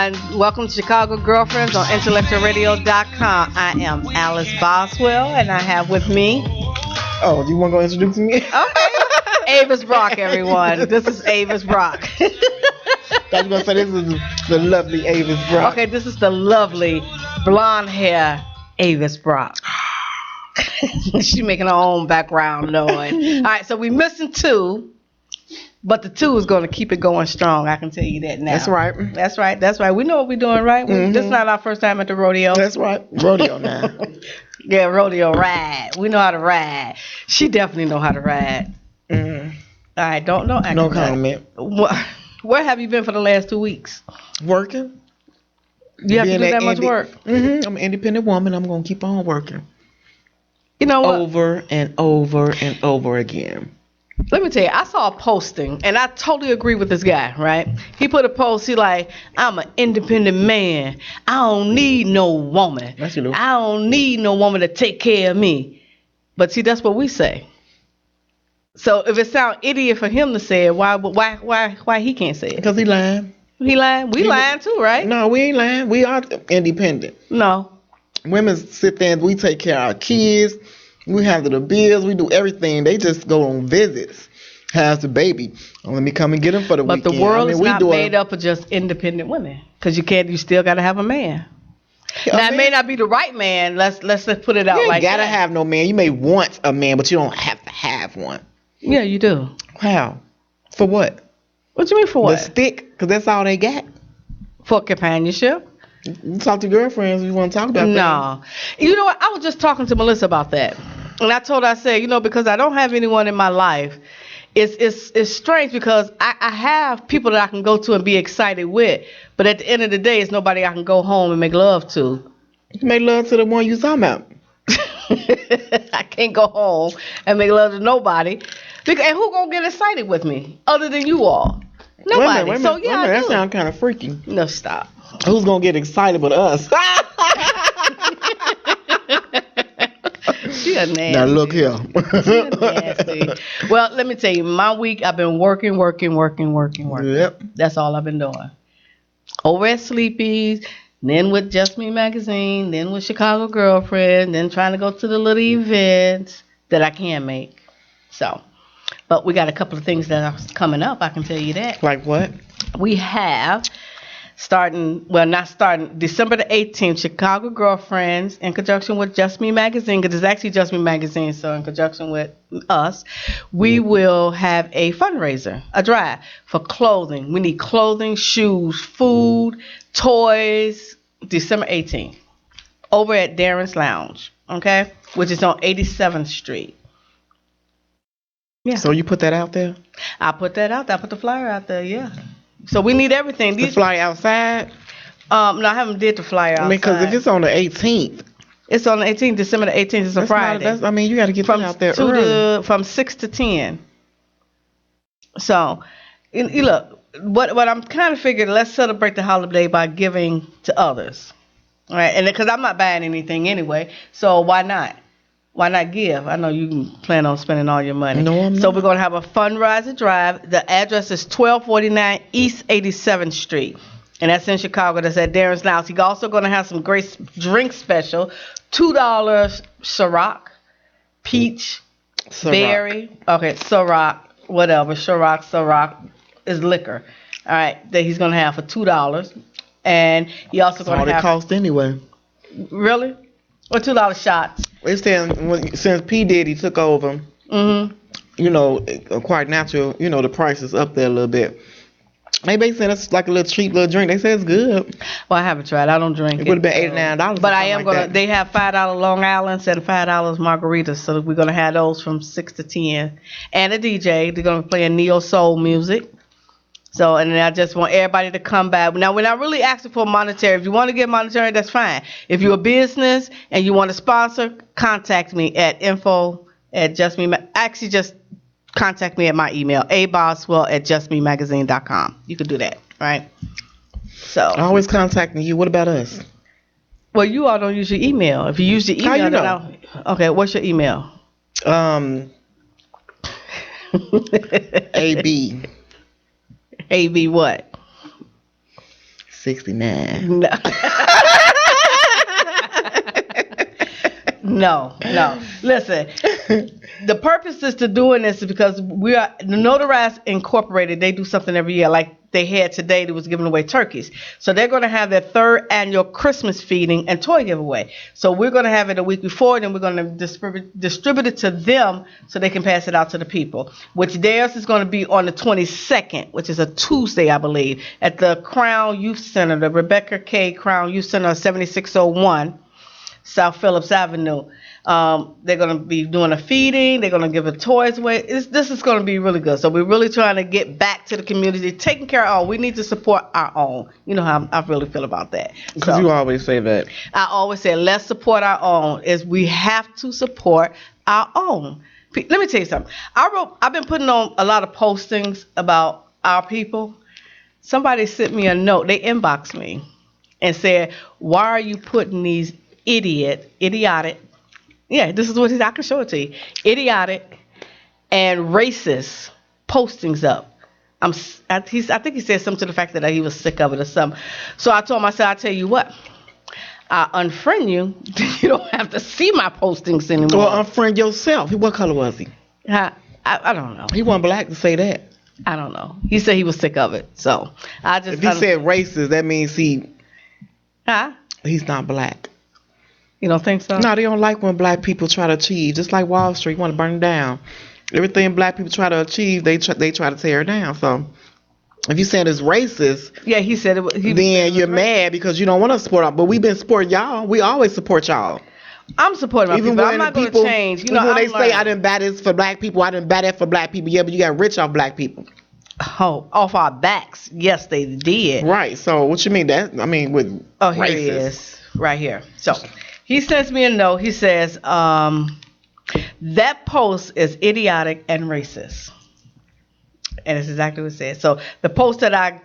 everyone. Welcome to Chicago Girlfriends on intellectualradio.com. I am Alice Boswell, and I have with me. Oh, do you want to go introduce me? Okay, Avis Brock, everyone. This is Avis Brock. I was going to say this is the lovely Avis Brock. Okay, this is the lovely blonde hair Avis Brock. She's making her own background noise. All right, so we're missing two. But the two is going to keep it going strong. I can tell you that now. That's right. That's right. That's right. We know what we're doing, right? This is not our first time at the rodeo. That's right. Rodeo now. Yeah, rodeo ride. We know how to ride. She definitely know how to ride. All right. Don't act No comment. Where have you been for the last 2 weeks? Working. You have to do that much work? I'm an independent woman. I'm going to keep on working. You know what? Over and over and over again. Let me tell you, I saw a posting, and I totally agree with this guy, right? He put a post, he like, I'm an independent man. I don't need no woman. That's you know. I don't need no woman to take care of me. But see, that's what we say. So if it sounds idiot for him to say it, why he can't say it? Because he lying. He lying? We lying too, right? No, we ain't lying. We are independent. No. Women sit there and we take care of our kids. We handle the bills. We do everything. They just go on visits. Has the baby. Let me come and get him for the weekend. But the world is not made up of just independent women. Because you still got to have a man. Now, it may not be the right man. Let's put it out like that. You gotta have no man. You may want a man, but you don't have to have one. Yeah, you do. How? For what? What you mean for what? The stick, because that's all they got. For companionship. You talk to girlfriends, you want to talk about that. No. You know what? I was just talking to Melissa about that. And I told her, I said, because I don't have anyone in my life, it's strange because I have people that I can go to and be excited with. But at the end of the day, it's nobody I can go home and make love to. You can make love to the one you talking about. I can't go home and make love to nobody. And who gonna get excited with me other than you all? Nobody. Wait a minute, that sounds kind of freaky. No, stop. Who's gonna get excited with us? She a nasty. Now look here. She a nasty. Well, let me tell you, my week I've been working. Yep. That's all I've been doing. Over at Sleepy's, then with Just Me Magazine, then with Chicago Girlfriend, then trying to go to the little events that I can make. So, but we got a couple of things that are coming up, I can tell you that. Like what? We have December the 18th, Chicago Girlfriends, in conjunction with Just Me Magazine, because it's actually Just Me Magazine, so in conjunction with us, we will have a fundraiser, a drive for clothing. We need clothing, shoes, food, toys, December 18th, over at Darren's Lounge, okay, which is on 87th Street. Yeah. So you put that out there? I put that out there. I put the flyer out there, yeah. So we need everything. The flyer outside? No, I haven't did the flyer outside. I mean, because if it's on the 18th. It's on the 18th, December the 18th. It's a Friday. You got to get that out there early. From 6 to 10. So, you look, what I'm kind of figuring, let's celebrate the holiday by giving to others. All right? And because I'm not buying anything anyway, so why not? Why not give? I know you plan on spending all your money. No, I'm not. So we're going to have a fundraiser drive. The address is 1249 East 87th Street. And that's in Chicago. That's at Darren's Lounge. He's also going to have some great drink special. $2 Ciroc, peach, berry. Okay, Ciroc, whatever. Ciroc is liquor. All right, that he's going to have for $2. And he also going to have... all it cost anyway. Really? Or $2 shots. It's saying since P. Diddy took over, quite natural, the price is up there a little bit. Maybe they said it's like a little cheap little drink. They say it's good. Well, I haven't tried. I don't drink it. It would have been $89. But I am going to, they have $5 Long Island instead of $5 margaritas. So we're going to have those from 6 to 10. And a DJ. They're going to play neo soul music. So, and I just want everybody to come back. Now, we're not really asking for monetary. If you want to get monetary, that's fine. If you're a business and you want to sponsor, contact me at info@justme. Actually, just contact me at my email, aboswell@justmemagazine.com. You can do that, right? So. I always contacting you. What about us? Well, you all don't use your email. If you use your email, how you know? Okay, what's your email? AB. AB what? 69. No. No. Listen, the purpose is to doing this is because we are the Notarized Incorporated. They do something every year, like they had today. That was giving away turkeys. So they're going to have their third annual Christmas feeding and toy giveaway. So we're going to have it a week before, and then we're going to distribute it to them so they can pass it out to the people. Which theirs is going to be on the 22nd, which is a Tuesday, I believe, at the Crown Youth Center, the Rebecca K. Crown Youth Center, 7601. South Phillips Avenue. They're going to be doing a feeding. They're going to give the toys away. This is going to be really good. So we're really trying to get back to the community, taking care of our own. We need to support our own. You know how I really feel about that. Because you always say that. I always say, let's support our own. We have to support our own. Let me tell you something. I've been putting on a lot of postings about our people. Somebody sent me a note. They inboxed me and said, why are you putting these idiotic, yeah, this is what I can show it to you, idiotic and racist postings up. I think he said something to the fact that he was sick of it or something. So I told him, I said, I'll tell you what, I'll unfriend you. You don't have to see my postings anymore. Or unfriend yourself. What color was he? I don't know. He wasn't black to say that. I don't know. He said he was sick of it. So I just. If he said racist, that means he's not black. You don't think so? No, they don't like when black people try to achieve. Just like Wall Street, want to burn it down. Everything black people try to achieve, they try to tear it down. So if you saying it's racist, yeah, he said it. Then you're mad because you don't want to support. But we've been supporting y'all. We always support y'all. I'm supporting my people. I'm not going to change. You know, when they say I didn't buy this for black people, I didn't buy that for black people. Yeah, but you got rich off black people. Oh, off our backs. Yes, they did. Right. So what you mean that? I mean with here racist. He is right here. So. He sends me a note. He says, that post is idiotic and racist. And it's exactly what it says. So the post that I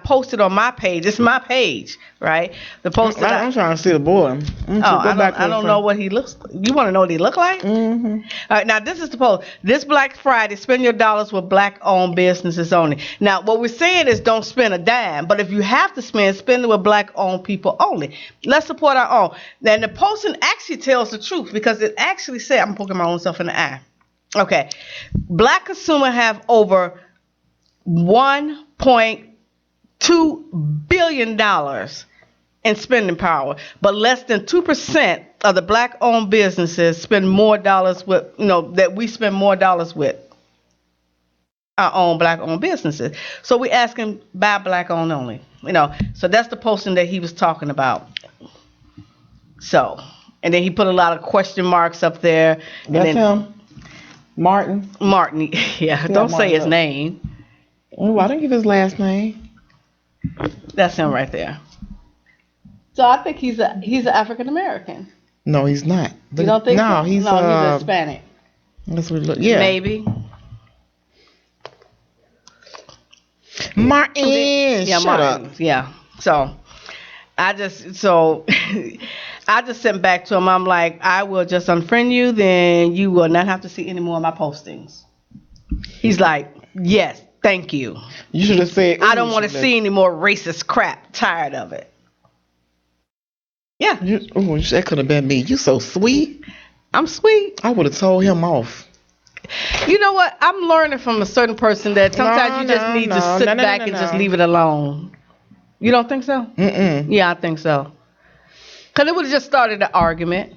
posted on my page, it's my page, right? The post that I'm trying to see the boy. I don't know what he looks like. You want to know what he look like? Mm-hmm. All right, now this is the post. This Black Friday, spend your dollars with black-owned businesses only. Now, what we're saying is don't spend a dime, but if you have to spend it with black-owned people only. Let's support our own. Then the posting actually tells the truth because it actually said, I'm poking my own self in the eye. Okay, black consumers have over $1.2 billion in spending power, but less than 2% of the black-owned businesses spend more dollars with, that we spend more dollars with our own black-owned businesses. So we asking buy black-owned only, So that's the posting that he was talking about. So, and then he put a lot of question marks up there. That's him. Martin, yeah. Don't say his name. Oh, I didn't give his last name. That's him right there. So I think he's an African American. No, he's not. You don't think so? He's he's Hispanic. That's what it looks. Yeah, maybe. Martin. Yeah, shut Martin. up. Yeah. So I just sent back to him. I'm like, I will just unfriend you, then you will not have to see any more of my postings. He's like, yes, thank you. You should have said, I don't want to see any more racist crap. Tired of it. Yeah. That could have been me. You so sweet. I'm sweet. I would have told him off. You know what? I'm learning from a certain person that sometimes you just need to sit back and just leave it alone. You don't think so? Mm-mm. Yeah, I think so. Because it would have just started an argument.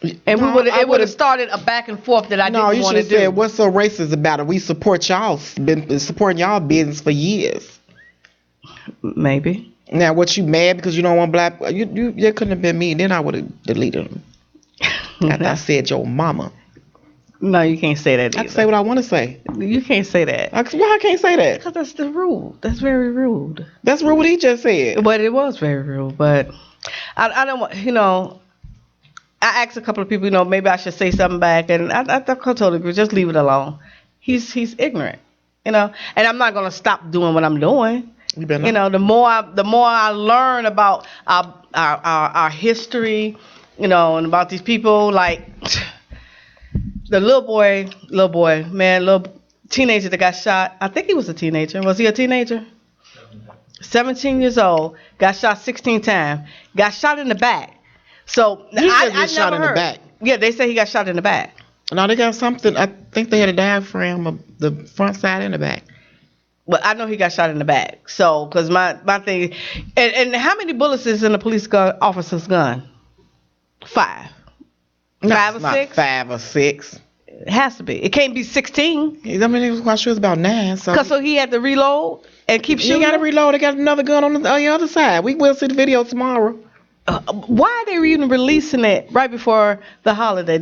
And it would have started a back and forth that I didn't want to do. No, you should have said, what's so racist about it? We support y'all. Been supporting y'all business for years. Maybe. Now, what, you mad because you don't want black? You couldn't have been me. Then I would have deleted them. After I said your mama. No, you can't say that either. I can say what I want to say. You can't say that. Why I can't say that? Because that's the rule. That's very rude. That's rude what he just said. But it was very rude. But I don't want, I asked a couple of people, maybe I should say something back. And I totally agree. Just leave it alone. He's ignorant, and I'm not going to stop doing what I'm doing. The more I learn about our history, and about these people, like the little boy, teenager that got shot. I think he was a teenager. Was he a teenager? 17 years old, got shot 16 times, got shot in the back. So He just I get shot never in the heard. back. Yeah, they say he got shot in the back. No, they got something. I think they had a diaphragm of the front side and the back. But I know he got shot in the back. So, because my thing, and how many bullets is in a police officer's gun? 5. No, 5 or it's not 6? 5 or 6. It has to be. It can't be 16. I mean, it was quite sure it's about 9. So Cause so he had to reload and keep you shooting. got to reload. They got another gun on the other side. We will see the video tomorrow. Why are they even releasing it right before the holiday?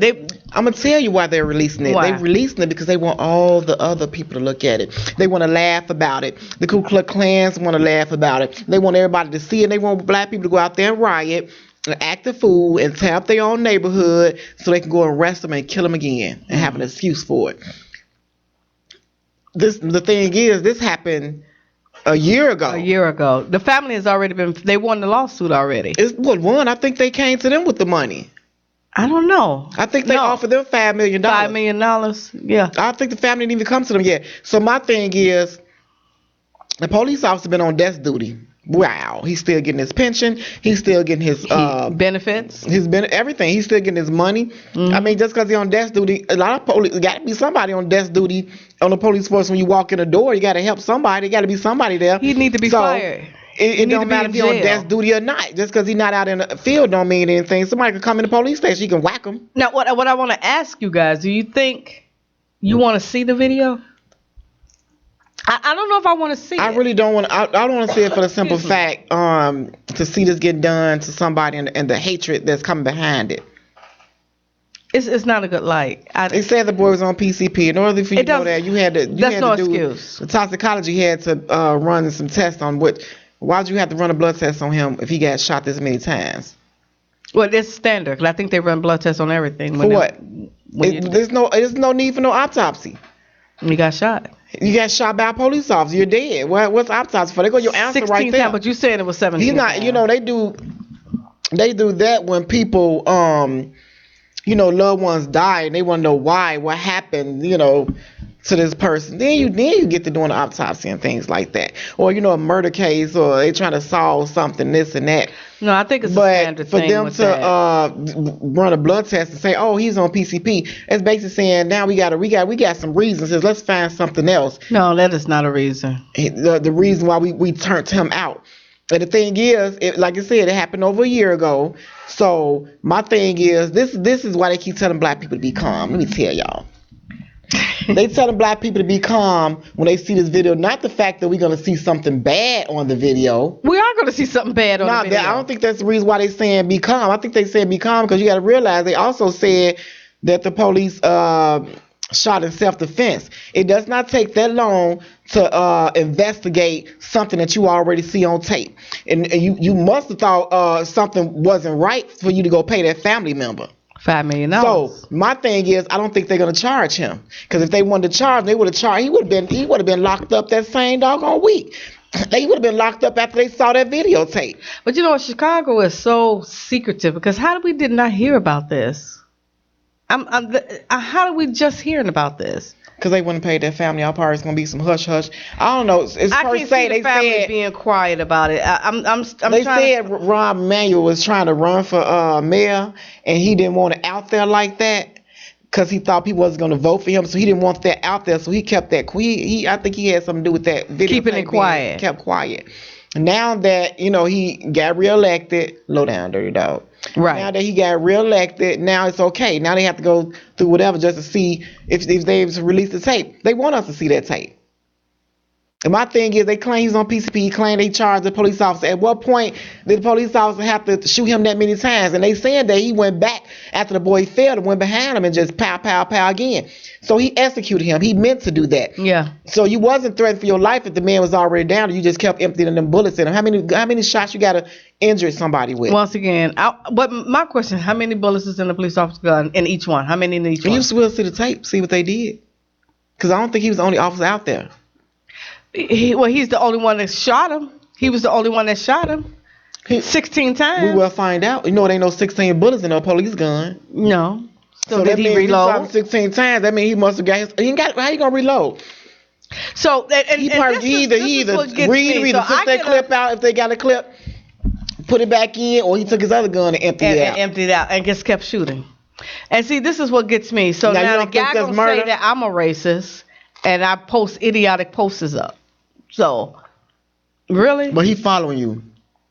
I'm gonna tell you why they're releasing it. Why? They're releasing it because they want all the other people to look at it. They want to laugh about it. The Ku Klux Klans want to laugh about it. They want everybody to see it. They want black people to go out there and riot, and act a fool, and tear up their own neighborhood so they can go arrest them and kill them again and have an excuse for it. The thing is, this happened a year ago. A year ago, the family has already been. They won the lawsuit already. It's what one. I think they came to them with the money. I don't know. I think they offered them $5 million. $5 million. Yeah. I think the family didn't even come to them yet. So my thing is, the police officer been on desk duty. Wow, he's still getting his pension. He's still getting his benefits. Everything. He's still getting his money. I mean, just because he's on desk duty, a lot of police got to be somebody on desk duty on the police force. When you walk in the door, you got to help somebody. Got to be somebody there. He need to be fired. It don't matter if he's on desk duty or not. Just because he's not out in the field don't mean anything. Somebody can come in the police station. You can whack him. Now, what I want to ask you guys, do you think you want to see the video? I don't know if I want to see it. I really don't want. I don't want to see it for the simple fact to see this get done to somebody and the hatred that's coming behind it. It's not a good light. They said the boy was on PCP. In order for you to know that, you had to. That's no excuse. The toxicology had to run some tests on what. Why'd you have to run a blood test on him if he got shot this many times? Well, it's standard. 'Cause I think they run blood tests on everything. For what? There's no need for no autopsy. You got shot. You got shot by a police officer. You're dead. What's autopsy for? They go your answer 16 right there. times, but you saying it was 17. He's not. times. You know they do that when people loved ones die and they want to know why, what happened, to this person. Then you get to doing an autopsy and things like that, or a murder case, or they trying to solve something, this and that. No, I think it's a standard thing. But for them to run a blood test and say, "Oh, he's on PCP," it's basically saying now we got some reasons. Says let's find something else. No, that is not a reason. The reason why we turned him out. And the thing is, like I said, it happened over a year ago. So my thing is, this is why they keep telling black people to be calm. Let me tell y'all. They telling black people to be calm when they see this video. Not the fact that we're going to see something bad on the video. We are going to see something bad on the video. I don't think that's the reason why they saying be calm. I think they said be calm because you got to realize they also said that the police shot in self-defense. It does not take that long to investigate something that you already see on tape. And you must have thought something wasn't right for you to go pay that family member. $5 million. So my thing is, I don't think they're gonna charge him, because if they wanted to charge him, they would have charged. He would have been locked up that same doggone week. They would have been locked up after they saw that videotape. But Chicago is so secretive, because how did not hear about this? How did we just hearing about this? Because they wouldn't pay their family. Our part is gonna be some hush hush. I don't know. It's I per can't se see the they family said being quiet about it. they said Rahm Emanuel was trying to run for mayor, and he didn't want it out there like that because he thought people wasn't gonna vote for him, so he didn't want that out there. So he kept that. I think he had something to do with that video. Keeping it quiet. Kept quiet. Now that he got reelected, low down, dirty dog. Right. Now that he got reelected, now it's okay. Now they have to go through whatever just to see if they release the tape. They want us to see that tape. And my thing is, they claim he's on PCP. He claim they charged the police officer. At what point did the police officer have to shoot him that many times? And they said that he went back after the boy fell and went behind him and just pow, pow, pow again. So he executed him. He meant to do that. Yeah. So you wasn't threatened for your life if the man was already down. You just kept emptying them bullets in him. How many shots you got to injure somebody with? Once again, but my question: how many bullets is in the police officer's gun in each one? How many in each one? You will see the tape, see what they did. Because I don't think he was the only officer out there. He's the only one that shot him. He was the only one that shot him. 16 times. We will find out. It ain't no 16 bullets in no police gun. No. So did he reload? He shot him 16 times. That means he must have got his. How you gonna reload? So and He this either is what gets read me. either So took I that get clip out if they got a clip, put it back in, or he took his other gun and emptied it and out. emptied out and just kept shooting. And see, this is what gets me. So Now, you now the don't think guy that's gonna murder? say that I'm a racist and I post idiotic posters up. So really, But he following you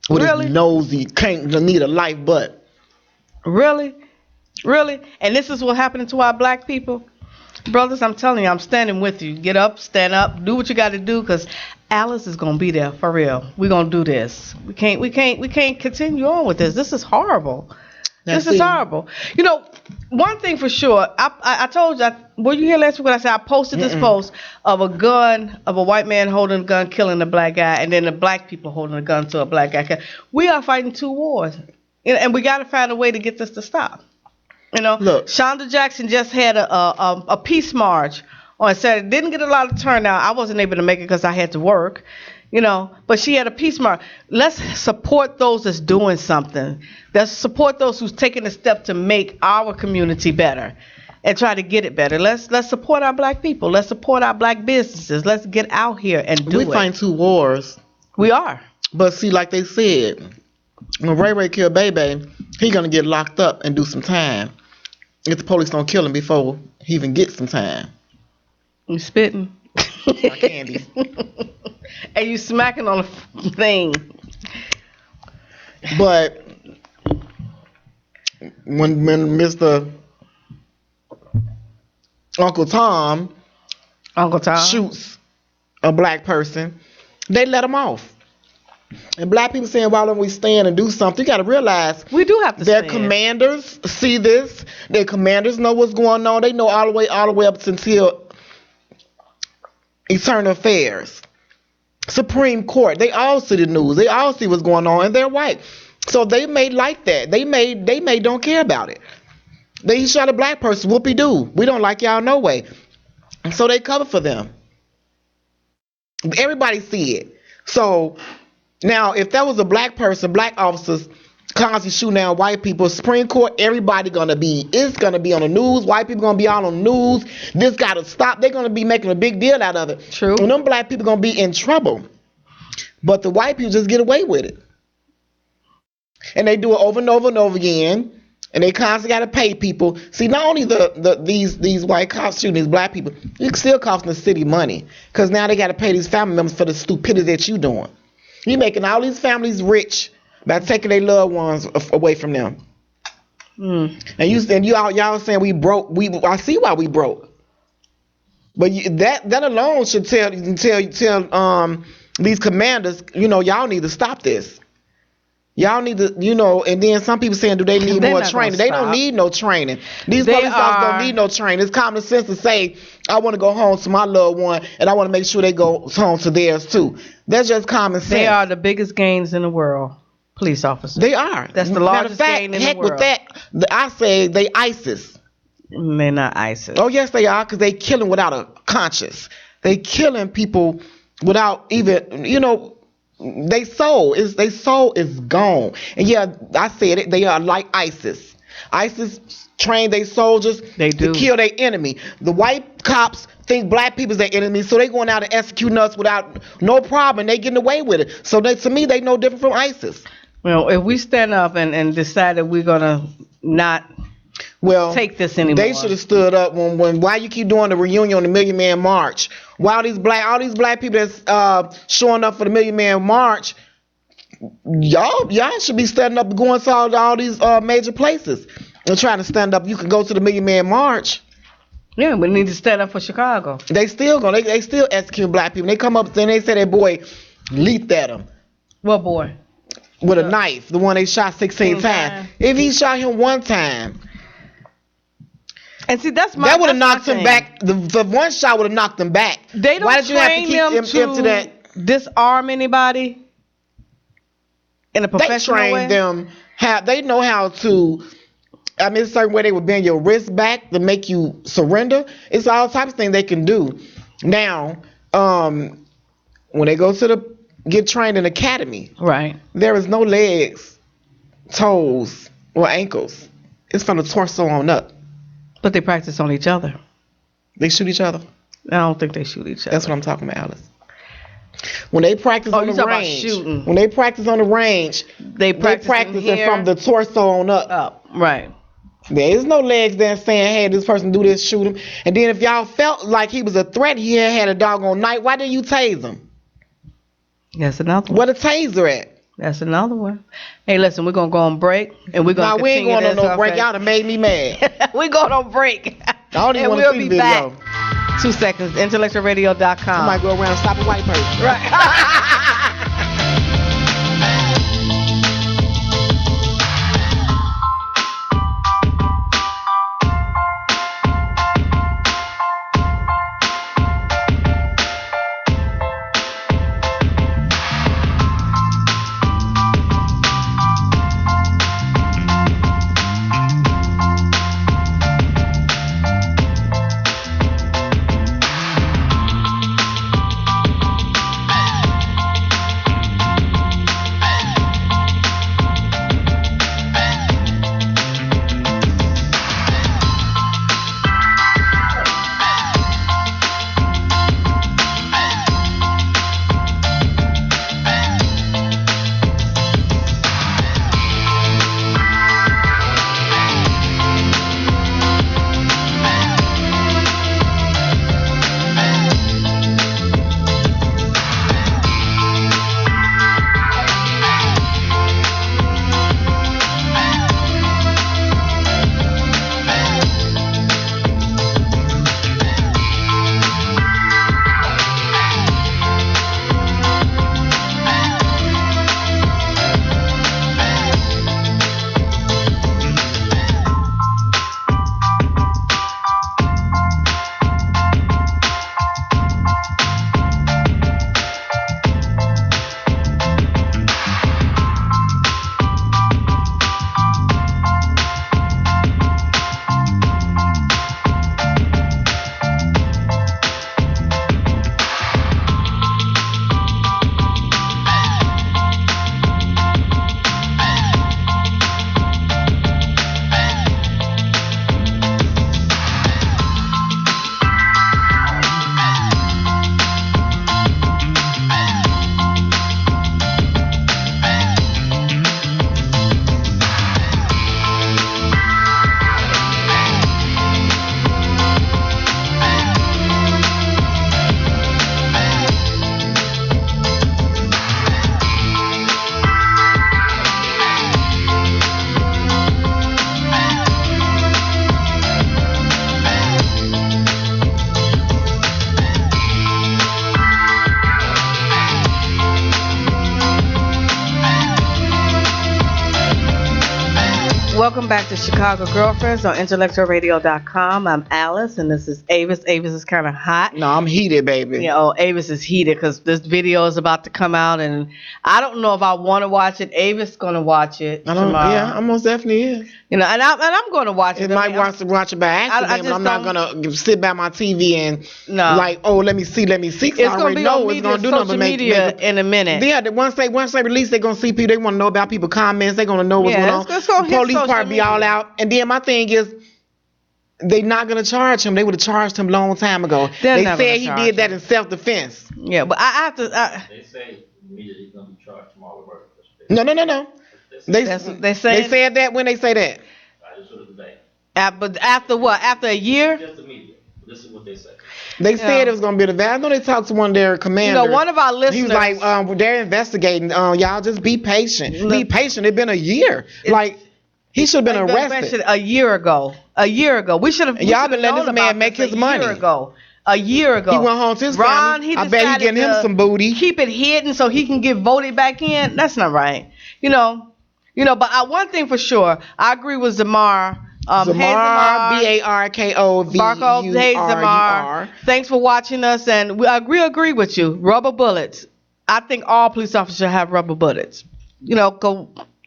with Really? his nosy, can't need a life butt. really, really, and this is what happening to our black people, brothers. I'm telling you, I'm standing with you. Get up, stand up, do what you got to do, cause Alice is gonna be there for real. We're gonna do this. We can't continue on with this. This is horrible. Now, This is horrible. You know, one thing for sure. I told you. Were you here last week when I said I posted this post of a gun of a white man holding a gun, killing a black guy, and then the black people holding a gun to a black guy. We are fighting two wars, and we got to find a way to get this to stop. You know, Look. Shonda Jackson just had a peace march on Saturday. Didn't get a lot of turnout. I wasn't able to make it because I had to work. You know, but she had a peace march. Let's support those that's doing something. Let's support those who's taking a step to make our community better and try to get it better. Let's support our black people. Let's support our black businesses. Let's get out here and do We it. fighting two wars. We are. But see, like they said, when Ray Ray killed Baby, he gonna get locked up and do some time. If the police don't kill him before he even gets some time. You spitting. My candy. And you smacking on a thing. But when Mr. Uncle Tom shoots a black person, they let him off. And black people saying, why don't we stand and do something? You got to realize We do have to their stand. commanders see this. Their commanders know what's going on. They know all the way up until Eternal Affairs. Supreme Court. They all see the news. They all see what's going on, and they're white. So they may like that. They may don't care about it. They shot a black person. Whoopie doo. We don't like y'all no way. So they cover for them. Everybody see it. So now, if that was a black person, black officers constantly shooting down white people, Supreme Court, it's gonna be on the news. White people gonna be all on the news. This gotta stop. They're gonna be making a big deal out of it. True. And them black people gonna be in trouble. But the white people just get away with it. And they do it over and over and over again. And they constantly gotta pay people. See, not only these white cops shooting these black people, it still costing the city money. Cause now they gotta pay these family members for the stupidity that you doing. You making all these families rich by taking their loved ones away from them. And y'all saying we broke. I see why we broke. But that alone should tell these commanders, y'all need to stop this. Y'all need to, and then some people saying, do they need They're more not training? gonna They don't stop. need no training. These They police officers don't are- need no training. It's common sense to say, I want to go home to my loved one, and I want to make sure they go home to theirs too. That's just common sense. They are the biggest gains in the world. Police officers. They are. That's the Matter of largest fact, gain in the heck world. with that, I say they ISIS. They're not ISIS. Oh yes, they are, because they killing without a conscience. They killing people without even, their soul is gone. And yeah, I said it. They are like ISIS. ISIS train their soldiers They to do. kill their enemy. The white cops think black people's their enemy, so they going out and executing us without no problem. They getting away with it. So to me, they no different from ISIS. Well, if we stand up and decide that we're gonna not Well, take this anymore, they should have stood up when. Why you keep doing the reunion on the Million Man March? Why all these black people that's showing up for the Million Man March? Y'all should be standing up and going to all these major places and trying to stand up. You can go to the Million Man March. Yeah, we need to stand up for Chicago. They still they still execute black people. They come up and they say that boy leaped at him What boy? with a knife. The one they shot 16 times. If he shot him one time, And see, that would have knocked him back. The one shot would have knocked him back. They don't Why did you have to train keep them him to that? disarm anybody in a They professional way. train them they know how to. I mean, a certain way they would bend your wrist back to make you surrender. It's all types of things they can do. Now, when they go to get trained in academy, Right. there is no legs, toes, or ankles. It's from the torso on up. But they practice on each other. They shoot each other. I don't think they shoot each other. That's what I'm talking about, Alice. When they practice on you the talking about range, shooting. when they practice on the range, They practicing here, from the torso on up. up. Right. There is no legs there saying, hey, this person do this, shoot him. And then if y'all felt like he was a threat, he had a doggone knife, why didn't you tase him? That's another one. Where the taser at? That's another one. Hey, listen, we're going to go on break, and we're going to Nah, we ain't continue going on this, no break. okay? Y'all done made me mad. We're going on break. I don't even and want we'll to see be the video. back. 2 seconds. Intellectualradio.com. I might go around and stop a white person. Right. Welcome back to Chicago Girlfriends on intellectualradio.com. I'm Alice, and this is Avis. Avis is kind of hot. No, I'm heated, baby. Avis is heated because this video is about to come out, and I don't know if I want to watch it. Avis is going to watch it tomorrow. Yeah, I most definitely is. And I'm going to watch it. It might watch it by accident, but I'm not going to sit by my TV and let me see. It's going to be on media, social media in a minute. Yeah, once they release, they're going to see people. They want to know about people comments. They're going to know what's going on. The police part be all out. And then my thing is, they're not going to charge him. They would have charged him a long time ago. They said he did that in self-defense. Yeah, but I have to... They say immediately he's going to be charged tomorrow. No. They said that when they say that. I just heard today. But after what? After a year? Just immediately. This is what they say. They said it was going to be the I know they talked to one of their commanders. One of our listeners. He was like, they're investigating. Y'all just be patient. Be patient. It's been a year. He should have been arrested a year ago. We should have. Y'all been letting this man make his money. A year ago. He went home to his family. I bet he getting him some booty. Keep it hidden so he can get voted back in. That's not right. But one thing for sure, I agree with Zamar. Zamar, B-A-R-K-O-V-U-R-U-R. Barkov, hey Zamar. Thanks for watching us, and we agree with you. Rubber bullets. I think all police officers should have rubber bullets.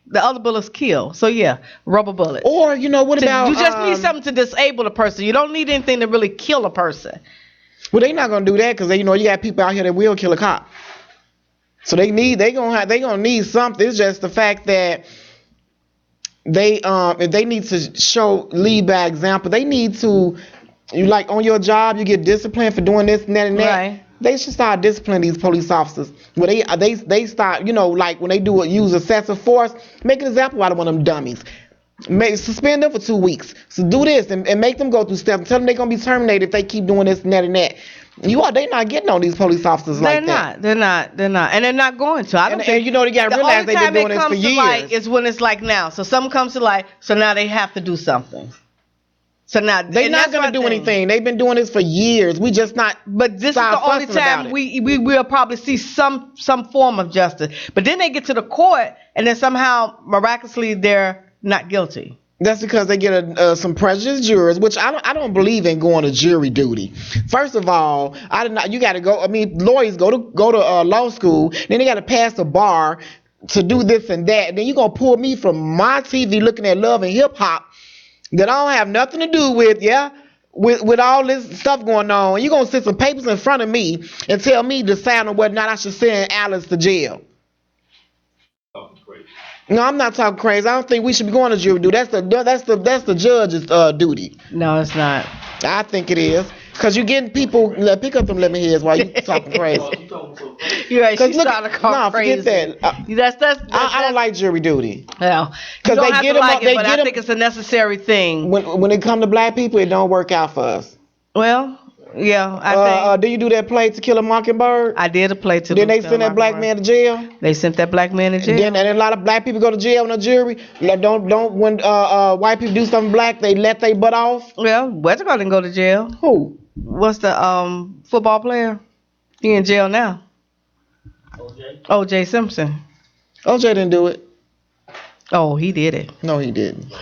The other bullets kill. So yeah, rubber bullets. Or what about? You just need something to disable a person. You don't need anything to really kill a person. Well, they're not gonna do that because you got people out here that will kill a cop. So they gonna need something. It's just the fact that if they need to lead by example, they need to You like on your job, you get disciplined for doing this and that and that. Right. They should start disciplining these police officers. When they start, like when they use excessive force, make an example out of one of them dummies. Suspend them for 2 weeks. So do this and make them go through steps. Tell them they're gonna be terminated if they keep doing this and that and that. They not getting on these police officers like that. They're not, and they're not going to. I don't think. And they gotta realize they've been doing this for The only time it comes to years. light is when it's like now. So something comes to light, so now they have to do something. So now They're not gonna do anything. They've been doing this for years. We just not. But this is start the only fussing about time it. we will probably see some form of justice. But then they get to the court, and then somehow miraculously they're not guilty. That's because they get some prejudiced jurors, which I don't believe in going to jury duty. First of all, you got to go. I mean, lawyers go to law school, then they got to pass the bar to do this and that. And then you gonna pull me from my TV looking at Love and Hip Hop that I don't have nothing to do with, with all this stuff going on. You gonna sit some papers in front of me and tell me to decide on whether or not I should send Alice to jail. Talking crazy. No, I'm not talking crazy. I don't think we should be going to jury duty. That's the judge's duty. No, it's not. I think it is. Cause you getting people pick up them lemon heads while you talking crazy. Oh, you talking so crazy. You're right. 'Cause She's look, trying to call no, crazy. forget that. That's I don't like jury duty. Well, you 'Cause don't they have get to 'em like up- it, they but get I 'em- think it's a necessary thing. When it come to black people, it don't work out for us. Well, yeah, I think Do you do that play To Kill a Mockingbird? I did a play to. Then they send that black man to jail. They sent that black man to jail. And a lot of black people go to jail on a jury. Like, don't when white people do something black, they let they butt off. Well, Westergaard didn't go to jail. Who? What's the football player? He in jail now. OJ? O.J. Simpson. OJ didn't do it. Oh, he did it. No, he didn't.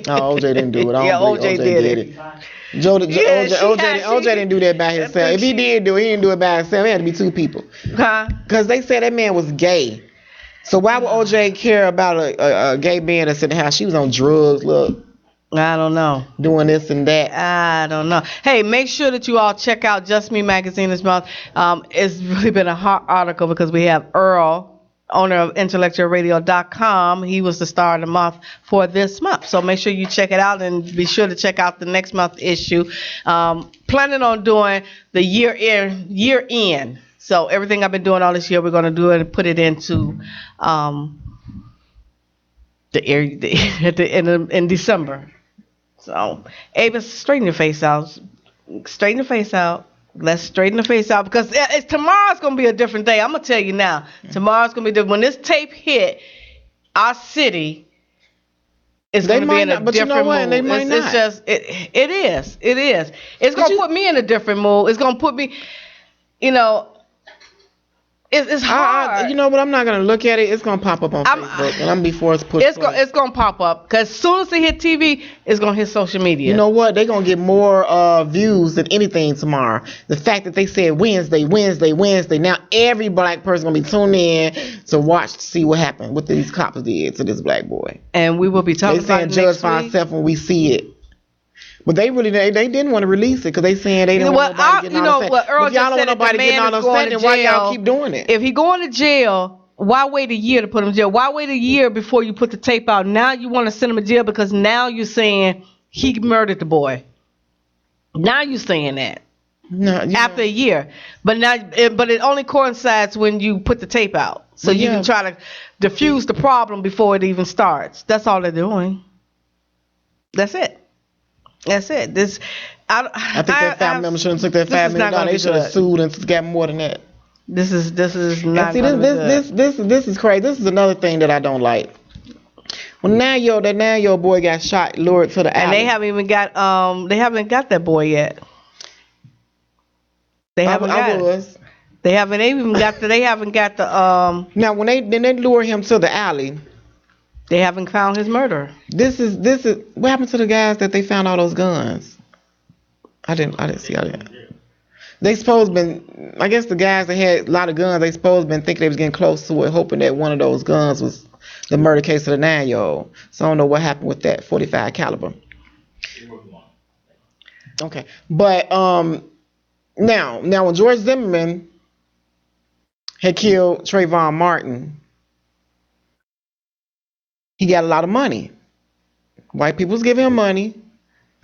No, OJ didn't do it. I don't Yeah, believe OJ did it. Yeah, OJ didn't do that by himself. If he did do it, he didn't do it by himself. It had to be two people. Huh? Because they said that man was gay. So why would OJ care about a gay man that's in the house? She was on drugs, look, I don't know. doing this and that. I don't know. Hey, make sure that you all check out Just Me Magazine this month. It's really been a hot article because we have Earl, owner of intellectualradio.com. He was the star of the month for this month. So make sure you check it out and be sure to check out the next month issue. Planning on doing the year end. So everything I've been doing all this year, we're going to do it and put it into in December. So, Ava, straighten your face out. Straighten your face out. Let's straighten the face out because tomorrow's going to be a different day. I'm going to tell you now. Tomorrow's going to be different. When this tape hit our city, it's going to be in a but you know different what? mood. They might It's not. just, it is. It is. It's going to put me in a different mood. It's going to put me, it's hard. You know what? I'm not gonna look at it. It's gonna pop up on Facebook, and I'm gonna be forced to put. It's gonna pop up because as soon as it hit TV, it's gonna hit social media. You know what? They're gonna get more views than anything tomorrow. The fact that they said Wednesday. Now every black person gonna be tuned in to watch to see what happened, what these cops did to this black boy. And we will be talking They about saying it judge next for week. ourselves when we see it. But they didn't want to release it because they saying they don't want nobody getting all upset. Earl If y'all don't want just said if nobody the getting man all is going upset, to then why y'all jail, keep doing it? If he going to jail, why wait a year to put him in jail? Why wait a year before you put the tape out? Now you want to send him to jail because now you're saying he murdered the boy. Now you're saying that No, after a year, but it only coincides when you put the tape out, so you can try to diffuse the problem before it even starts. That's all they're doing. That's it. I think that family member should have took that $5 million down. They should have sued and got more than that. This is not. See, this is crazy. This is another thing that I don't like. Well, now your boy got shot, lured to the alley. And they haven't even got that boy yet. They haven't They haven't got the Now when they lure him to the alley. They haven't found his murderer. This is what happened to the guys that they found all those guns? I didn't see all that. They supposed been, I guess the guys that had a lot of guns, they supposed been thinking they was getting close to it, hoping that one of those guns was the murder case of the 9-year-old. So I don't know what happened with that 45 caliber. Okay, but now when George Zimmerman had killed Trayvon Martin, he got a lot of money. White people was giving him money.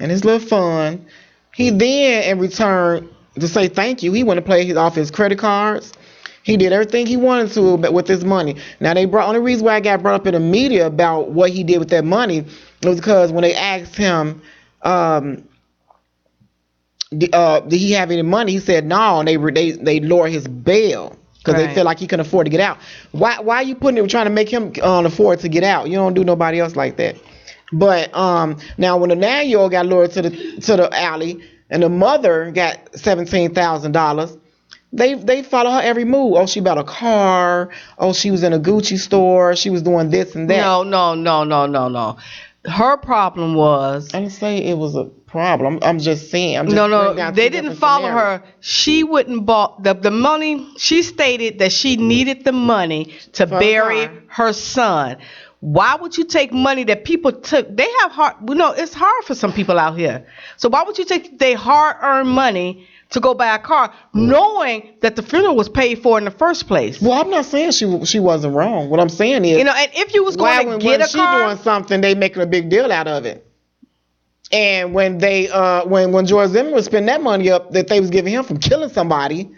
and his little fun. He then, in return, to say thank you, he went to play off his credit cards. He did everything he wanted to with his money. Now, only reason why I got brought up in the media about what he did with that money was because when they asked him, did he have any money? He said no, and they lowered his bail because they Right. felt like he couldn't afford to get out. Why are you putting it trying to make him afford to get out? You don't do nobody else like that. But now when the 9-year-old got lured to the alley and the mother got $17,000, they follow her every move. Oh, she bought a car. Oh, she was in a Gucci store. She was doing this and that. No. Her problem was I didn't say it was a problem. I'm just saying. I'm just no, bringing out they two didn't different follow scenarios. her. She wouldn't bought the money. She stated that she needed the money to For a bury car. her son. Why would you take money that people took? They have hard. It's hard for some people out here. So why would you take their hard-earned money to go buy a car, knowing that the funeral was paid for in the first place? Well, I'm not saying she wasn't wrong. What I'm saying is, And if you was why going to get when a she car, doing something, they making a big deal out of it. And when they when George Zimmerman spent that money up that they was giving him from killing somebody,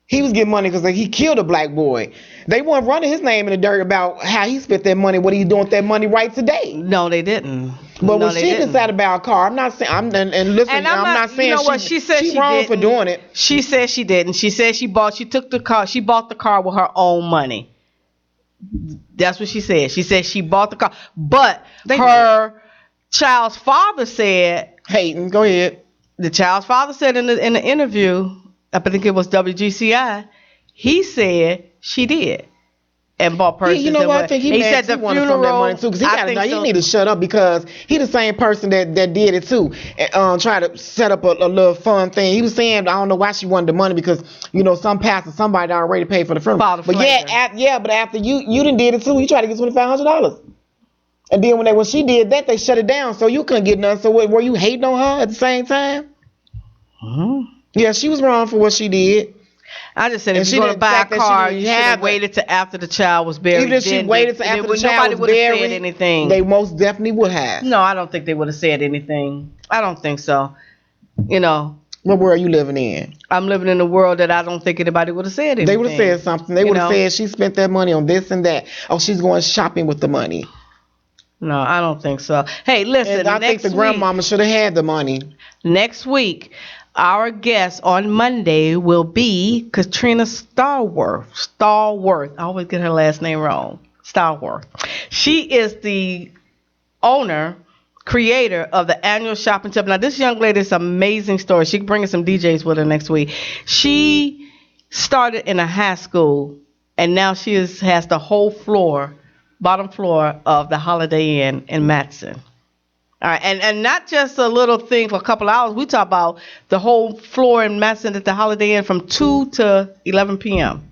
he was getting money because he killed a black boy. They weren't running his name in the dirt about how he spent that money, what he's doing with that money right today. no, they didn't. But No, when they she didn't. decided about a car, I'm not saying I'm not saying you know what she said she wrong didn't. for doing it. She said she didn't. She said she bought the car with her own money. That's what she said. She said she bought the car, but her child's father said Hayden, go ahead. the child's father said in the interview, I think it was WGCI, he said she did. And bought purses. You know and what? I think he said the wanted funeral. some of that money too, because he need to shut up because he the same person that did it too. Try to set up a little fun thing. He was saying I don't know why she wanted the money because some pastor somebody already paid for the funeral. Filed a But flavor. but after you done did it too, you tried to get $2,500. And then when she did that, they shut it down, so you couldn't get none. So were you hating on her at the same time? Mm-hmm. Yeah, she was wrong for what she did. I just said And if she you're gonna didn't- buy a fact that she car, didn't you should have have it. waited till after the child was buried. Even if she then waited did- till after then the child nobody was would have buried, said anything. they most definitely would have. No, I don't think they would have said anything. I don't think so. What world you living in? I'm living in a world that I don't think anybody would have said anything. They would have said something. They You would have know? said she spent that money on this and that. Oh, she's going shopping with the money. No, I don't think so. Hey, listen. And I think the next grandmama should have had the money. Next week, our guest on Monday will be Katrina Starworth. I always get her last name wrong. Starworth. She is the creator of the annual shopping tip. Now, this young lady is an amazing story. She can bring us some DJs with her next week. She started in a high school, and now she has the whole bottom floor of the Holiday Inn in Matson. All right, and not just a little thing for a couple hours. We talk about the whole floor in Matson at the Holiday Inn from 2 to 11 p.m.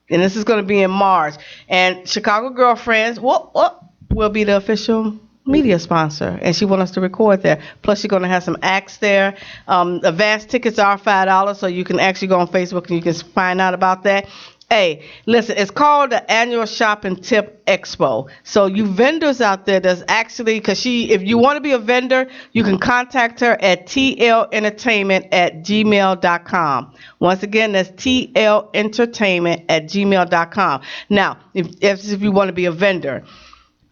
And this is going to be in March. And Chicago Girlfriends will be the official media sponsor, and she wants us to record there. Plus, she's going to have some acts there. Advance tickets are $5, so you can actually go on Facebook and you can find out about that. Hey, listen, it's called the Annual Shopping Tip Expo. So you vendors out there, that's actually, because if you want to be a vendor, you can contact her at tlentertainment@gmail.com. Once again, that's tlentertainment@gmail.com. Now, if you want to be a vendor,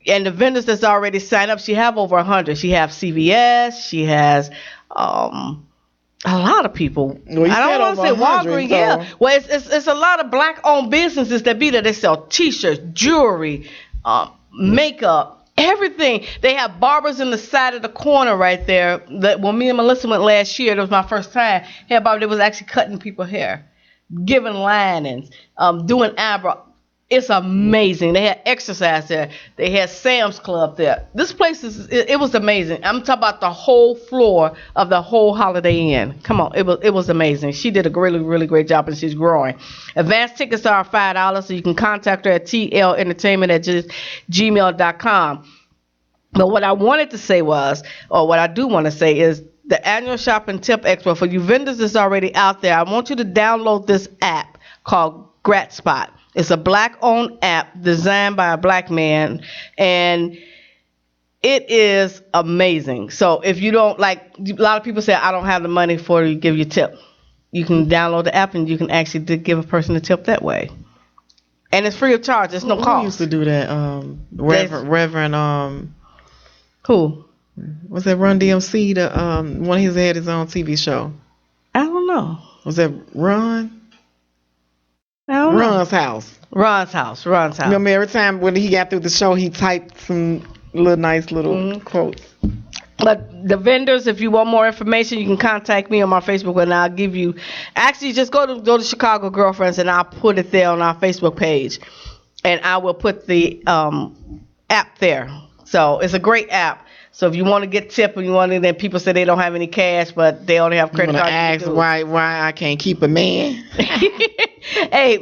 and the vendors that's already signed up, she have over 100. She have CVS, she has a lot of people. Well, I don't want to say 100, Walgreens. so- Yeah, well, it's a lot of black-owned businesses that be there. They sell T-shirts, jewelry, makeup, everything. They have barbers in the side of the corner right there. That when me and Melissa went last year, it was my first time. Hair barber, they was actually cutting people's hair, giving linings, doing eyebrow. It's amazing. They had exercise there. They had Sam's Club there. This place it was amazing. I'm talking about the whole floor of the whole Holiday Inn. Come on, it was amazing. She did a really, really great job, and she's growing. Advance tickets are $5, so you can contact her at tlentertainment@gmail.com. But what I wanted to say was, or what I do want to say is, the Annual Shopping Tip Expo, for you vendors that's already out there, I want you to download this app called GratSpot. It's a black-owned app designed by a black man, and It is amazing. So if you don't like, a lot of people say I don't have the money for you to give you a tip. You can download the app and you can actually give a person a tip that way. And it's free of charge. There's no Who cost. used to do that? Reverend Who? was that Run DMC? The one he's had his own TV show. I don't know. Was that Ron? I don't know. Ron's house. Ron's house. Remember every time when he got through the show, he typed some nice little quotes. But the vendors, if you want more information, you can contact me on my Facebook, and I'll give you. Actually, just go to Chicago Girlfriends, and I'll put it there on our Facebook page, and I will put the app there. So it's a great app. So if you want to get tip, and you want to, then people say they don't have any cash, but they only have You credit wanna cards. ask why I can't keep a man? Hey,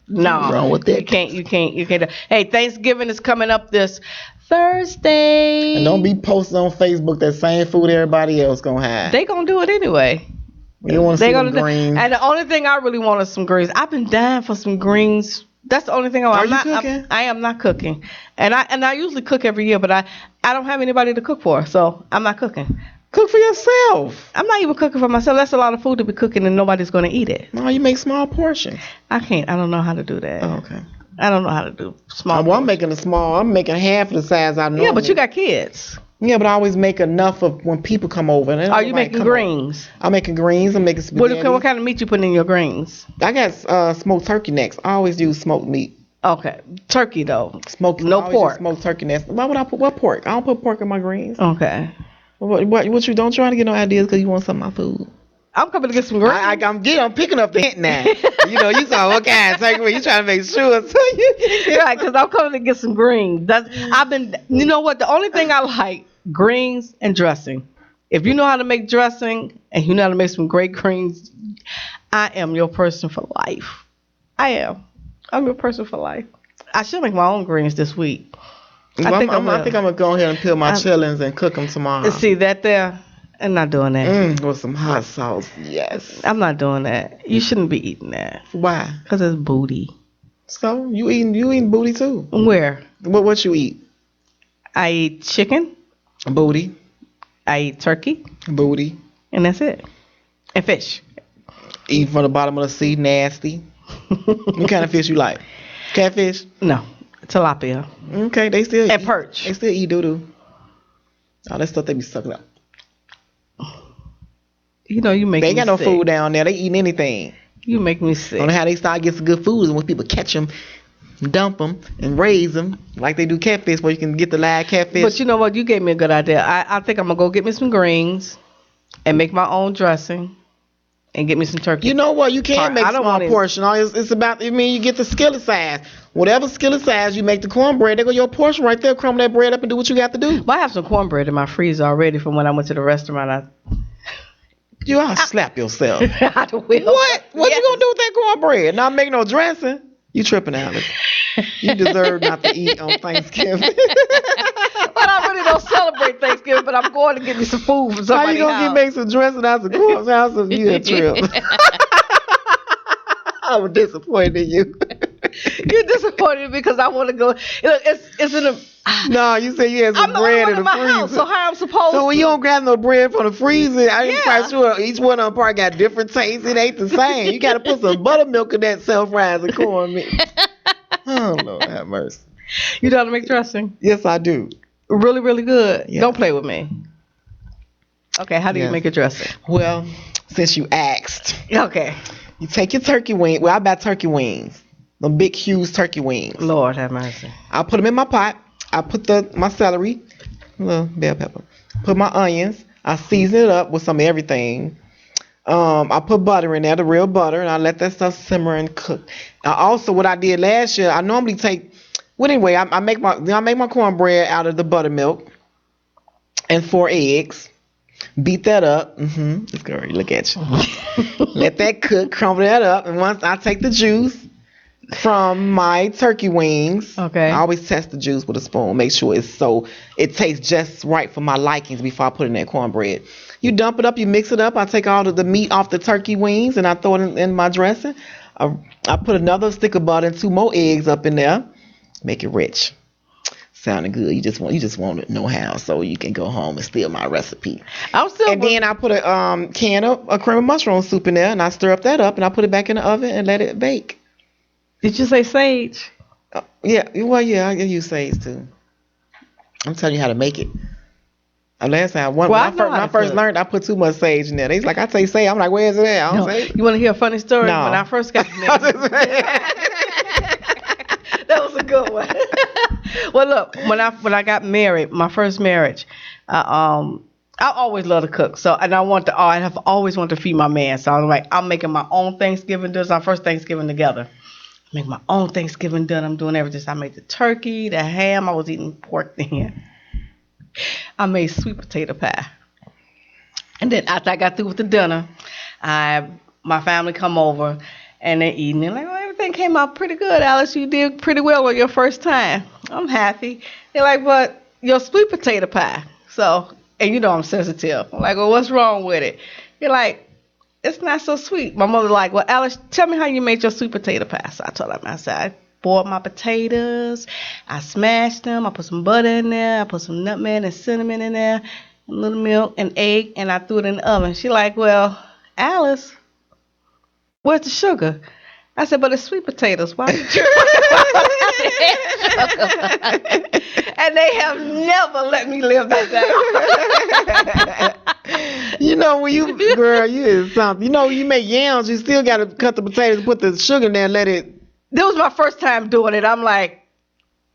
no, What's wrong with that? You can't. Hey, Thanksgiving is coming up this Thursday. And don't be posting on Facebook that same food everybody else gonna have. They gonna do it anyway. We don't want to see them greens. And the only thing I really want is some greens. I've been dying for some greens. That's the only thing I want. Are you cooking? I am not cooking, and I usually cook every year, but I don't have anybody to cook for, so I'm not cooking. Cook for yourself. I'm not even cooking for myself. That's a lot of food to be cooking, and nobody's gonna eat it. No, you make small portions. I can't. I don't know how to do that. Oh, okay. I don't know how to do small. Well, I'm making a small. I'm making half of the size I normally. Yeah, but you got kids. Yeah, but I always make enough of when people come over. And Are you making greens? I'm making greens. I'm making spaghetti. What kind of meat you putting in your greens? I got smoked turkey necks. I always use smoked meat. Okay, turkey though. Smoked. No I always use pork. Smoked turkey necks. Why would I put what pork? I don't put pork in my greens. Okay. What you don't try to get no ideas because you want some of my food. I'm coming to get some greens. I'm picking up the hint now. You saw what kind of turkey. You trying to make sure. So Right, because I'm coming to get some greens. You know what? The only thing I like, greens and dressing. If you know how to make dressing and you know how to make some great greens, I am your person for life. I am. I'm your person for life. I should make my own greens this week. I think I'm gonna go ahead and peel my chillings and cook them tomorrow. See that there? I'm not doing that. With some hot sauce. Yes. I'm not doing that. You shouldn't be eating that. Why? Because it's booty. So you eating booty too? Where? What you eat? I eat chicken. Booty. I eat turkey. Booty. And that's it. And fish. Eat from the bottom of the sea, nasty. What kind of fish you like? Catfish? No. Tilapia. Okay, they still And eat. perch. They still eat doo-doo. All that stuff they be sucking up. You know, you make They me ain't got no sick. food down there. They eating anything. You make me sick. I don't know how they start getting some good food is when people catch them, dump them, and raise them like they do catfish, where you can get the live catfish. But you know what? You gave me a good idea. I think I'm going to go get me some greens and make my own dressing and get me some turkey. You know what? You can make I don't small want it. portion. It's about, you get the skillet size. Whatever skillet size you make the cornbread, there go your portion right there. Crumble that bread up and do what you got to do. Well, I have some cornbread in my freezer already from when I went to the restaurant. I'll slap yourself. I will. What? What Yes. you gonna do with that cornbread? Not make no dressing? You tripping, Alice. You deserve not to eat on Thanksgiving. But I really don't celebrate Thanksgiving, but I'm going to get me some food from How somebody you gonna make some dressing out of corn house if you a trip? I'm disappointed in you. You're disappointed because I want to go. Look, it's in a. No, you said you had some I'm the only bread one in in the my freezer. house, so how I'm supposed So when to? you don't grab no bread from the freezer, I ain't Yeah. quite sure each one of them part got different tastes. It ain't the same. You got to put some buttermilk in that self-rising corn meat. Oh, Lord have mercy. You know how to make dressing? Yes, I do. Really, really good. Yeah. Don't play with me. Okay, how do you Yes. make a dressing? Well, since you asked, Okay. you take your turkey wing. Well, I buy turkey wings. The big, huge turkey wings. Lord have mercy. I put them in my pot. I put my celery, a little bell pepper. Put my onions. I season it up with some of everything. I put butter in there, the real butter, and I let that stuff simmer and cook. Now, also, what I did last year, I normally take. Well, anyway, I make my cornbread out of the buttermilk and 4 eggs. Beat that up. It's good. Look at you. Let that cook. Crumble that up, and once I take the juice from my turkey wings. Okay. I always test the juice with a spoon. Make sure it tastes just right for my likings before I put in that cornbread. You dump it up, you mix it up. I take all of the meat off the turkey wings and I throw it in my dressing. I put another stick of butter and 2 more eggs up in there. Make it rich. sounded good. You just want to know how, so you can go home and steal my recipe. I'm still. And then I put a can of a cream of mushroom soup in there, and I stir up that up, and I put it back in the oven and let it bake. Did you say sage? Yeah, well, yeah, I use sage too. I'm telling you how to make it. Last time, when I first learned, I put too much sage in there. They's like, I say sage. I'm like, where's it at? I don't say. You want to hear a funny story? No. When I first got married. That was a good one. Well, look, when I got married, my first marriage, I always loved to cook. So, and I have always wanted to feed my man. So I'm like, I'm making my own Thanksgiving dinner. It's our first Thanksgiving together. Make my own Thanksgiving dinner. I'm doing everything. So I made the turkey, the ham. I was eating pork then. I made sweet potato pie. And then after I got through with the dinner, my family come over and they're eating. They're like, oh, everything came out pretty good, Alice. You did pretty well on your first time. I'm happy. They're like, but your sweet potato pie. So, and you know I'm sensitive. I'm like, well, what's wrong with it? You're like, it's not so sweet. My mother like, well, Alice, tell me how you made your sweet potato pie. So I told her, I said, I boiled my potatoes. I smashed them. I put some butter in there. I put some nutmeg and cinnamon in there, a little milk and egg, and I threw it in the oven. She like, well, Alice, where's the sugar? I said, but it's sweet potatoes. Why would you? And they have never let me live that down. You know, when you is something. You know, you make yams, you still got to cut the potatoes, put the sugar in there, and let it. This was my first time doing it. I'm like,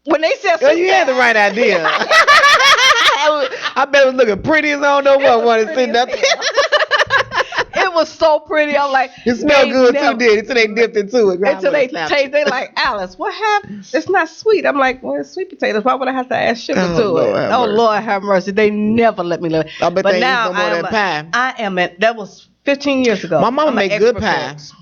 when they said, well, you had the right idea. I bet it was looking pretty as I don't know what one is sitting up there. It was so pretty. I'm like, it smelled good too, did it? Until they dipped into it. Until they taste, they like, Alice, what happened? It's not sweet. I'm like, well, it's sweet potatoes. Why would I have to add sugar to it? Oh, Lord have mercy. They never let me live. I bet they now used no more of that pie. That was 15 years ago. My mama made good pies.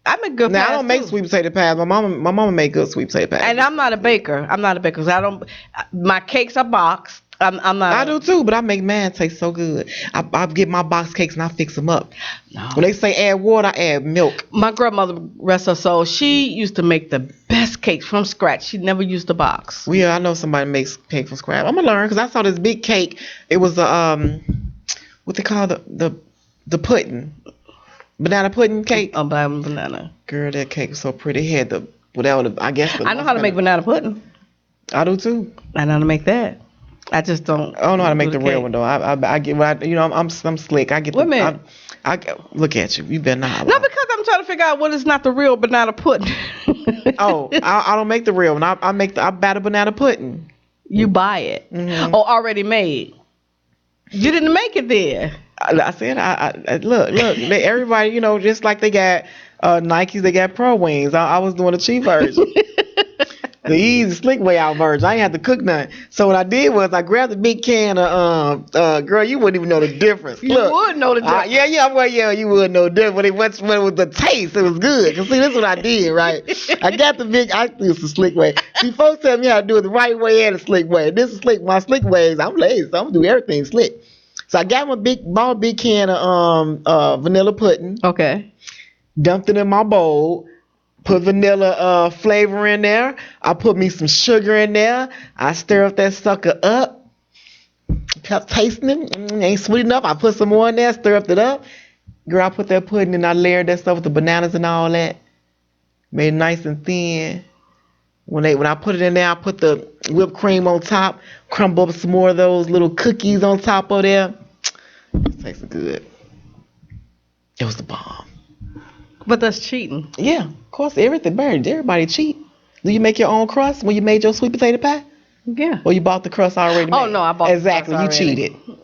I make good pies. Now I don't make sweet potato pies. My mama made good sweet potato pies. And I'm not a baker. Cause my cakes are boxed. I'm not. I do too, but I make mine taste so good. I get my box cakes and I fix them up. No. When they say add water, I add milk. My grandmother, rest her soul, she used to make the best cakes from scratch. She never used a box. Well, yeah, I know somebody makes cake from scratch. I'm gonna learn because I saw this big cake. It was what they call the pudding, banana pudding cake. Banana. Girl, that cake was so pretty. It had the whatever. I guess. I know how to make banana pudding. I do too. I know how to make that. I just don't. I don't know how to make the real one though. I get I'm slick. I get the. Wait I look at you. You better not. No, because I'm trying to figure out what is not the real banana pudding. Oh, I don't make the real one. I batter banana pudding. You buy it. Mm-hmm. Oh, already made. You didn't make it there. I said I look. Everybody, just like they got Nikes, they got Pro Wings. I was doing the cheap version. The easy, slick way out version. I ain't had to cook nothing. So what I did was I grabbed a big can of girl, you wouldn't even know the difference. You would know the difference. Yeah, you would know the difference. When it was the taste, it was good. Cause see, this is what I did, right? I do some slick way. See, folks tell me how to do it the right way and the slick way. This is slick. My slick ways, I'm lazy, so I'm gonna do everything slick. So I got bought a big can of vanilla pudding. Okay. Dumped it in my bowl. Put vanilla flavor in there. I put me some sugar in there. I stir up that sucker up. Kept tasting it. Ain't sweet enough. I put some more in there. Stir it up. Girl, I put that pudding and I layered that stuff with the bananas and all that. Made it nice and thin. When I put it in there, I put the whipped cream on top. Crumble up some more of those little cookies on top of there. It tasted good. It was the bomb. But that's cheating. Yeah, of course, everybody cheat. Do you make your own crust when you made your sweet potato pie? Yeah. Or you bought the crust already made? Oh, no, I bought exactly, the crust already. You cheated.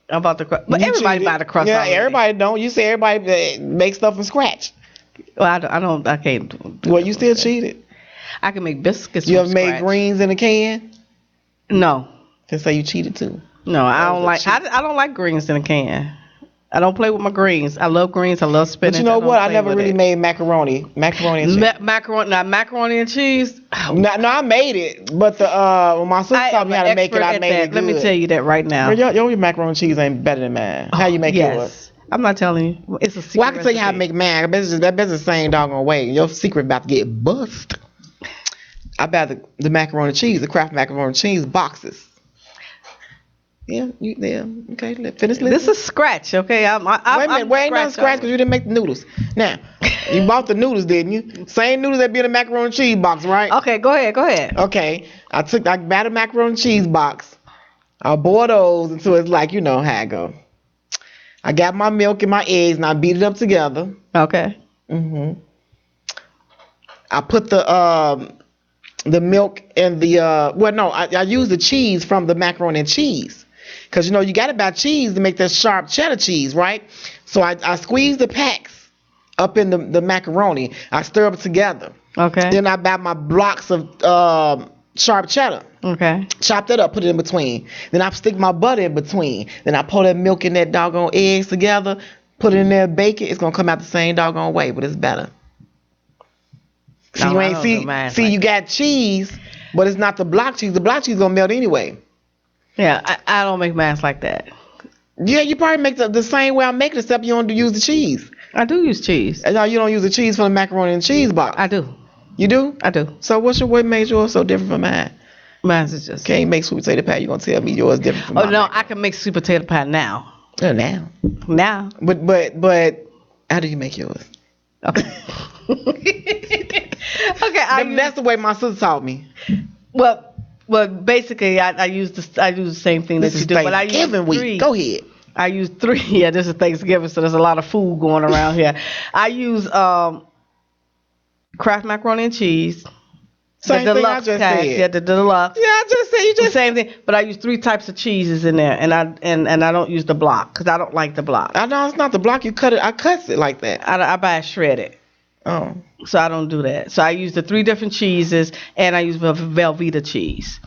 I bought the crust. But everybody buy the crust already. Yeah, everybody don't. You say everybody make stuff from scratch. Well, I can't. Well, you still cheated. I can make biscuits You from ever made greens in a can? No. Can say you cheated too. No, I don't like greens in a can. I don't play with my greens. I love greens. I love spinach. But you know what? I never really made macaroni. Macaroni and cheese. Macaroni and cheese. No, I made it. But when my sister taught me how to make it, I made it good. Let me tell you that right now. Girl, your macaroni and cheese ain't better than mine. How you make yours? I'm not telling you. It's a secret. Well, I can tell you how to make mine. That bitch the same doggone way. Your secret about to get bust. I buy the macaroni and cheese, the Kraft macaroni and cheese boxes. Yeah, okay, finish listening. This is scratch, okay? Wait a minute, ain't nothing scratch because you didn't make the noodles. Now, you bought the noodles, didn't you? Same noodles that be in the macaroni and cheese box, right? Okay, go ahead. Okay, I bought a macaroni and cheese box. I boiled those until it's like, you know how it go. I got my milk and my eggs and I beat it up together. Okay. I put the milk and I use the cheese from the macaroni and cheese. Because, you know, you got to buy cheese to make that sharp cheddar cheese, right? So I squeeze the packs up in the macaroni. I stir them together. Okay. Then I buy my blocks of sharp cheddar. Okay. Chop that up, put it in between. Then I stick my butter in between. Then I pour that milk and that doggone eggs together, put it in there, bake it. It's going to come out the same doggone way, but it's better. You got cheese, but it's not the block cheese. The block cheese going to melt anyway. Yeah, I don't make mine like that. Yeah, you probably make the same way I make it, except you don't use the cheese. I do use cheese. And now you don't use the cheese from the macaroni and cheese box. I do. You do? I do. So what made yours so different from mine? Mine's is just... Can't make sweet potato pie. You gonna tell me yours different from mine? Oh, no, I can make sweet potato pie now. Now. Now. But how do you make yours? Okay. That's the way my sister taught me. Well, basically, I use the same thing that you do, but I use Thanksgiving. Go ahead. I use 3. Yeah, this is Thanksgiving, so there's a lot of food going around here. I use Kraft macaroni and cheese. Same the thing I deluxe just pack. said. Yeah, the deluxe. Yeah, I just said you just same thing, but I use 3 types of cheeses in there, and I don't use the block because I don't like the block. I know it's not the block. You cut it. I cut it like that. I buy it shredded. Oh. So I don't do that. So I use the 3 different cheeses, and I use Velveeta cheese.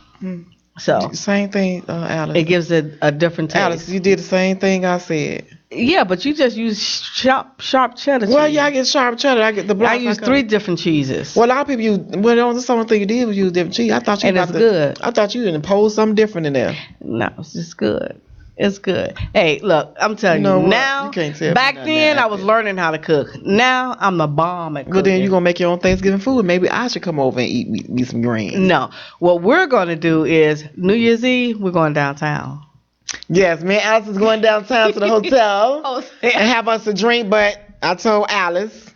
So same thing, Alice. It gives it a different taste. Alice, you did the same thing I said. Yeah, but you just use sharp cheddar cheese. Well, yeah, I get sharp cheddar. I get the block. I use 3 different cheeses. Well, a lot of people use. Well, the only thing you did was use different cheese. I thought you. And it's good. I thought you imposed something different in there. No, it's just good. It's good. Hey, look, I'm telling you you now. You can't tell back then, I was learning how to cook. Now I'm the bomb at cooking. But then you're gonna make your own Thanksgiving food. Maybe I should come over and eat me some greens. No, what we're gonna do is New Year's Eve. We're going downtown. Yes, me and Alice is going downtown to the hotel and have us a drink. But I told Alice,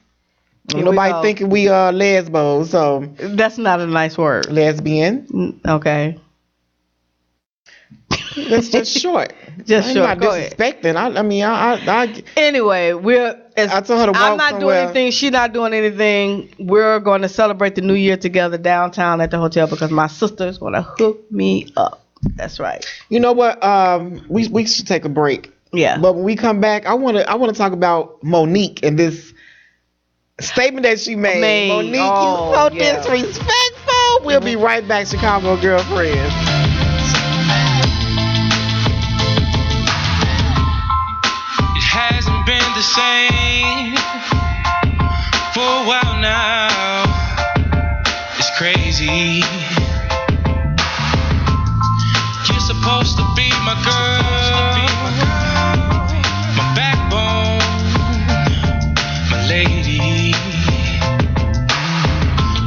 nobody thinking we are lesbos, so that's not a nice word. Lesbian. Okay. That's just short. Just short. I'm not disrespecting. I Anyway, I told her to walk I'm not somewhere. Doing anything. She's not doing anything. We're going to celebrate the New Year together downtown at the hotel because my sister's going to hook me up. That's right. You know what? We should take a break. Yeah. But when we come back, I want to talk about Monique and this statement that she made. Monique, you so disrespectful. We'll be right back, Chicago Girlfriends. Hasn't been the same for a while now. It's crazy. You're supposed to be my girl, my backbone, my lady.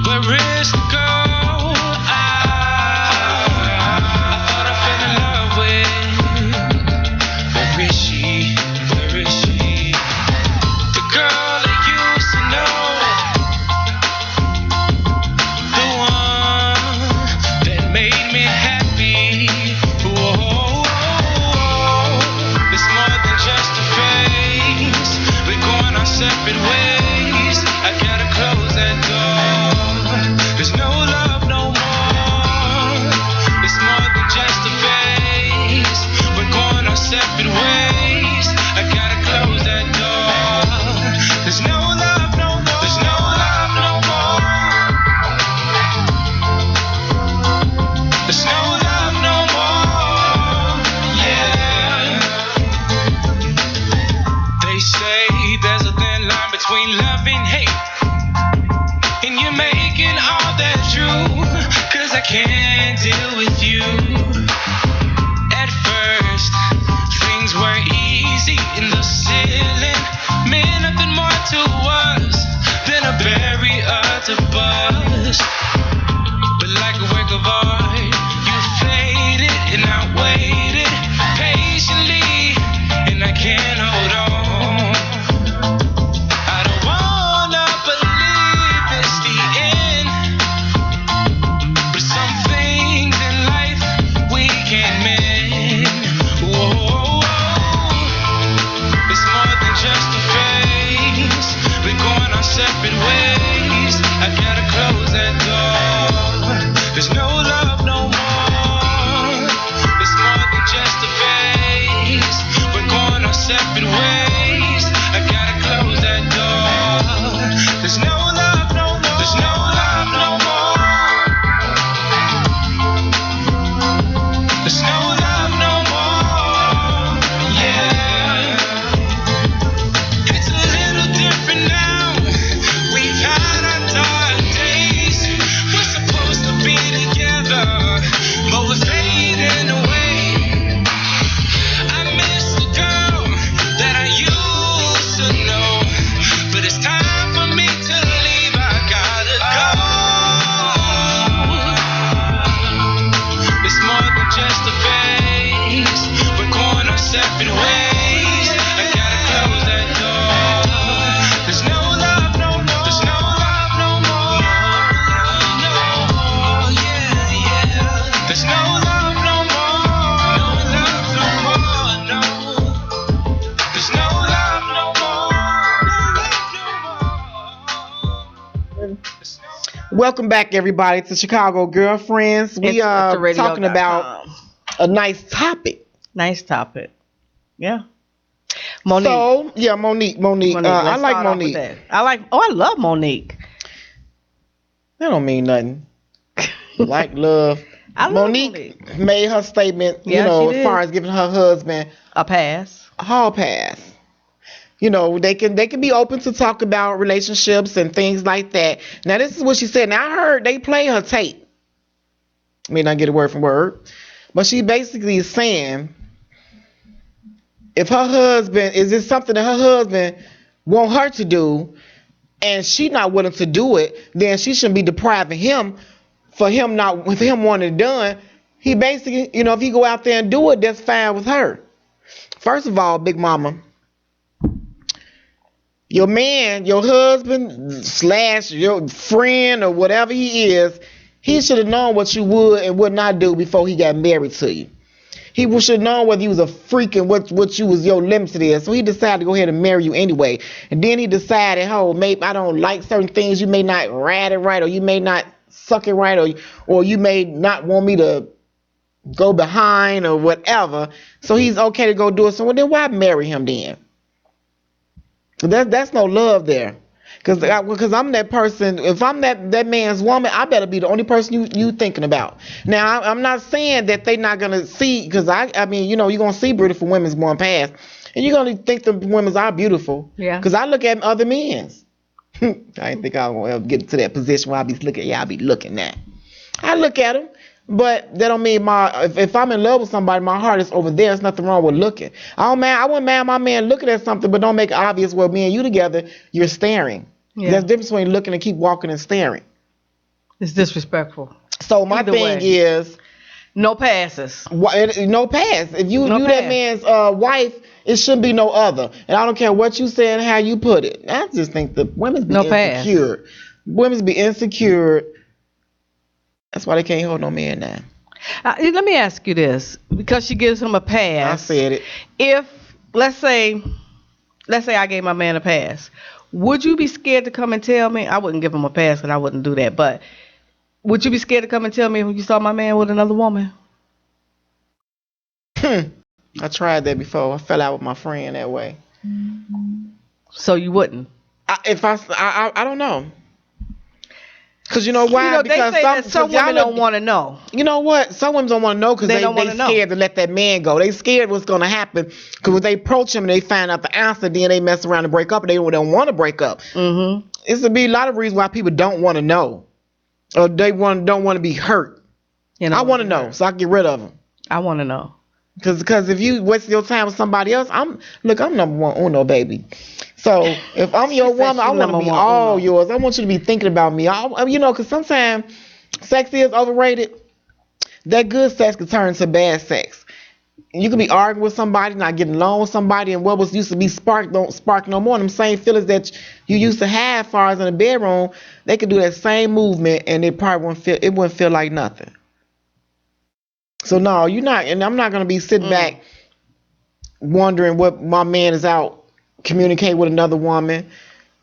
Where is the girl I thought I fell in love with? Where is she? Welcome back, everybody, to Chicago Girlfriends. We are talking about a nice topic. Nice topic. Yeah. Monique. So, yeah, Monique. I let's like start off with Monique. that. I love Monique. That don't mean nothing. Like love. I love Monique made her statement, Yeah, she as far did. as giving her husband A pass. a hall pass. They can be open to talk about relationships and things like that. Now, this is what she said. Now, I heard they play her tape. I may not get a word from word, but she basically is saying, if her husband, is this something that her husband want her to do, and she not willing to do it, then she shouldn't be depriving him for him not, with him wanting it done. He basically, if he go out there and do it, that's fine with her. First of all, Big Mama, your man, your husband / your friend or whatever he is, he should have known what you would and would not do before he got married to you. He should have known whether you was a freak and what you was your limits is. So he decided to go ahead and marry you anyway. And then he decided, maybe I don't like certain things. You may not ride it right, or you may not suck it right, or you may not want me to go behind or whatever. So he's okay to go do it. So then why marry him then? That's no love there. Because I'm that person. If I'm that man's woman, I better be the only person you thinking about. Now, I'm not saying that they not gonna see, because I mean, you're gonna see beautiful women's going past, and you're gonna think the women's are beautiful. Yeah. Because I look at other men's. I didn't think I would ever get to that position where I'll be looking at. I look at them. But that don't mean if I'm in love with somebody, my heart is over there. There's nothing wrong with looking. I wouldn't mind my man looking at something, but don't make it obvious. Well, me and you together, you're staring. Yeah. There's a difference between looking and keep walking and staring. It's disrespectful. So my Either thing way. is, No passes. no pass. If you No that pass. man's wife, it shouldn't be no other. And I don't care what you say and how you put it. I just think the women's be No pass. insecure. Women's be insecure. That's why they can't hold no man now. Let me ask you this, because she gives him a pass. I said it. If let's say I gave my man a pass, would you be scared to come and tell me? I wouldn't give him a pass, and I wouldn't do that. But would you be scared to come and tell me when you saw my man with another woman? I tried that before. I fell out with my friend that way. So you wouldn't? I don't know. Cause you know why? They say that some women don't want to know. You know what? Some women don't want to know because they don't wanna know. scared to let that man go. They scared what's gonna happen. Because when they approach him and they find out the answer, then they mess around and break up. And they don't want to break up. Mm-hmm. It's to be a lot of reasons why people don't want to know, or they don't want to be hurt. I want to know so I can get rid of them. I want to know. Because if you waste your time with somebody else, I'm number one uno, baby. So if I'm your woman, I want to be all yours. I want you to be thinking about me. Because sometimes sex is overrated. That good sex can turn into bad sex. You can be arguing with somebody, not getting along with somebody, and what was used to be spark don't spark no more. And them same feelings that you used to have, as far as in the bedroom, they could do that same movement, and it probably wouldn't feel like nothing. So no, you're not, and I'm not gonna be sitting back wondering what my man is out communicating with another woman.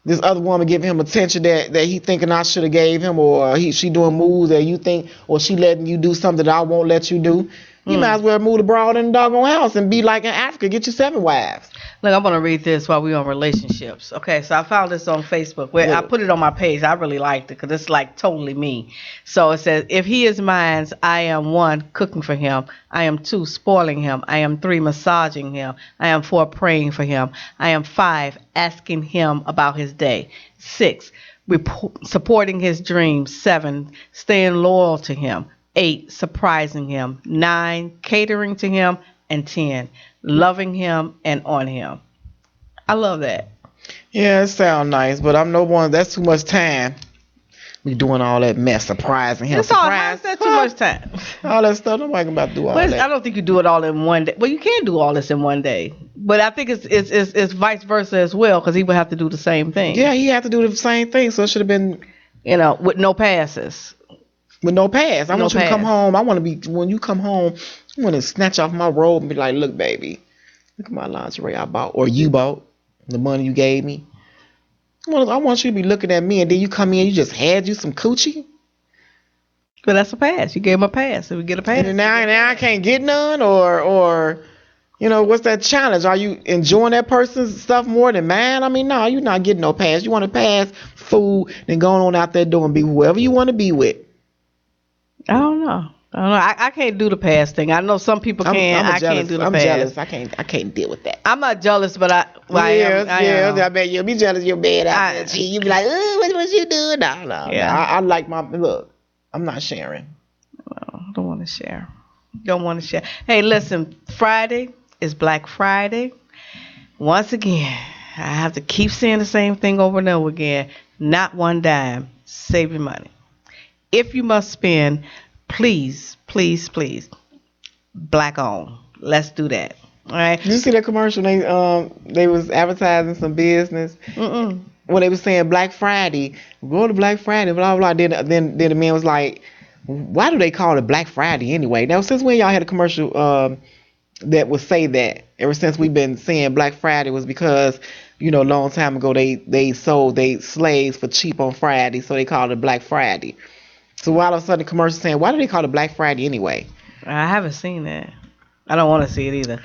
This other woman giving him attention that he thinking I should have gave him, or she doing moves that you think, or she letting you do something that I won't let you do. You might as well move abroad in the doggone house and be like in Africa, get you 7 wives. Look, I'm going to read this while we're on relationships. Okay, so I found this on Facebook. I put it on my page. I really liked it because it's like totally me. So it says, if he is mine, I am 1, cooking for him. I am 2, spoiling him. I am 3, massaging him. I am 4, praying for him. I am 5, asking him about his day. 6, supporting his dreams. 7, staying loyal to him. 8, surprising him. 9, catering to him. And 10, loving him and on him. I love that. Yeah, it sounds nice, but I'm no one. That's too much time. We doing all that mess, surprising him. How's that too much time? All that stuff. Nobody about to do all that. I don't think you do it all in one day. Well, you can do all this in one day, but I think it's vice versa as well, because he would have to do the same thing. Yeah, he had to do the same thing, so it should have been, with no passes. With no pass. I want you to come home. When you come home, I want to snatch off my robe and be like, look, baby, look at my lingerie I bought, or you bought, the money you gave me. I want you to be looking at me, and then you come in, you just had you some coochie, But that's a pass. You gave him a pass. So we get a pass. and then now I can't get none, or what's that challenge? Are you enjoying that person's stuff more than mine? I mean, no, you're not getting no pass. You want to pass food, then going on out that door and be whoever you want to be with. I don't know. I can't do the pass thing. I know some people can. I can't do the I'm pass. jealous. I can't deal with that. I'm not jealous, but I am. I bet you'll be jealous of your bed out I- there. Gee, you be like, what you doing? No. Yeah. I like my look. I'm not sharing. I don't want to share. Don't want to share. Hey, listen. Friday is Black Friday. Once again, I have to keep saying the same thing over and over again. Not one dime. Save your money. If you must spend, please, please, please, black on. Let's do that. All right. Did you see that commercial? They was advertising some business. Mm-mm. When they was saying Black Friday, go to Black Friday, blah blah. Then the man was like, why do they call it Black Friday anyway? Now since when y'all had a commercial that would say that? Ever since we've been saying Black Friday was because a long time ago they sold they slaves for cheap on Friday, so they called it Black Friday. So why all of a sudden the commercial saying why do they call it Black Friday anyway? I haven't seen that. I don't want to see it either.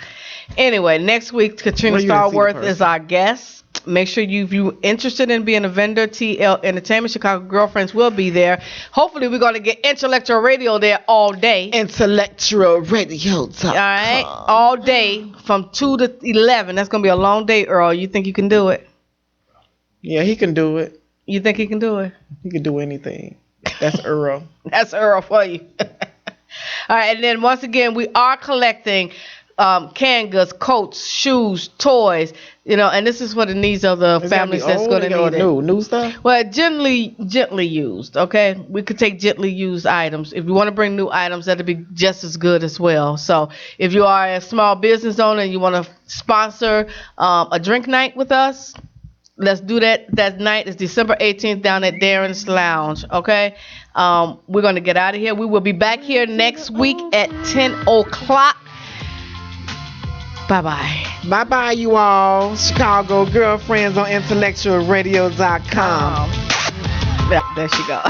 Anyway, next week, Katrina Where you gonna see the Starworth person? is our guest. Make sure if you're interested in being a vendor, TL Entertainment, Chicago Girlfriends will be there. Hopefully, we're going to get intellectual radio there all day. Intellectual Radio. All right? All day from 2 to 11. That's going to be a long day, Earl. You think you can do it? Yeah, he can do it. You think he can do it? He can do anything. That's Earl. That's Earl for you. All right, and then once again, we are collecting canned goods, coats, shoes, toys, and this is for the needs of the families that's going to need it. New stuff. Well, gently used, okay? We could take gently used items. If you want to bring new items, that'd be just as good as well. So if you are a small business owner and you want to sponsor a drink night with us, let's do that. That night is December 18th down at Darren's Lounge, okay? We're going to get out of here. We will be back here next week at 10 o'clock. Bye-bye. Bye-bye, you all. Chicago Girlfriends on intellectualradio.com. Yeah, there she go.